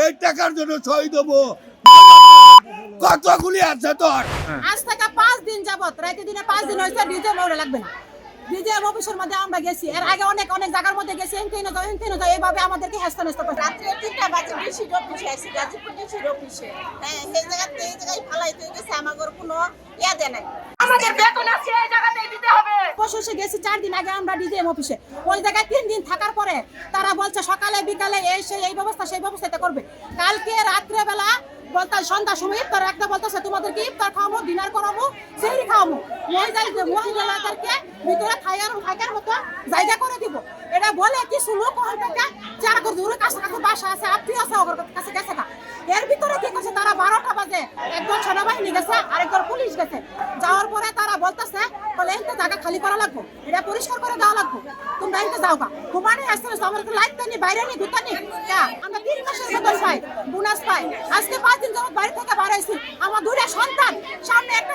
এই টাকার জন্য শহীদ হবো। কতগুলি আছে তোর? আজ থেকে 5 দিন যাবত, রাতে দিনে 5 দিন হয়েছে ডিজে মোড়ে লাগবে না। ডিজে অফিসের মধ্যে আমরা গেছি, এর আগে অনেক জায়গার মধ্যে গেছি, এনতেন এইভাবে আমাদেরকে হেস্তনেস্ত করছে। রাত্রে 3টা বাজে ডিসি অফিসে আসি, গাজীপুর ডিসির অফিসে। হ্যাঁ, এই জায়গায় ফালাইতে গেছে, আমাদের কোনো দেয় নাই। আমাদের বেতন আছে এই জায়গাতেই দিতে হবে। বসে গেছি 4 দিন আগে আমরা ডিজে অফিসে, ওই জায়গায় 3 দিন থাকার পরে তারা বলছে সকালে বিকালে এই ব্যবস্থা সেই ব্যবস্থাটা করবে। কালকে রাত্রে বেলা বলতে সন্ধ্যার সময় ইফতার রাখতে বলতেছে তোমাদেরকে ইফতার খাওয়াবো, ডিনার করাবো, সেহরি খাওয়াবো, মহিলাদেরকে ভিতরে থাকার মতো জায়গা করে দিব। এটা বলে কিছু লোক ওখান থেকে যারা দূরে কাছাকাছি বাসা আছে, আত্মীয় আছে, ওর কাছে গেছে না। এর ভিতরে কি করছে, তারা 12টা বাজে একজন সেনাবাহিনী গেছে, আরেকজন পুলিশ গেছে। যাওয়ার পরে তারা বলতেছে বলে এই জায়গা খালি করা লাগবো, এটা পরিষ্কার করে দেওয়া লাগবো, তোমরা এনতে যাও গা। ঘুমানে আসতে আমার লাইট নি, বাইরে নি, গুতা নি, আমরা 3 মাসের বেতন পাই, বোনাস পাই। আজকে 5 দিন যাবত বাড়ি থেকে বাড়াইছি, আমার 2টা সন্তান, সামনে একটা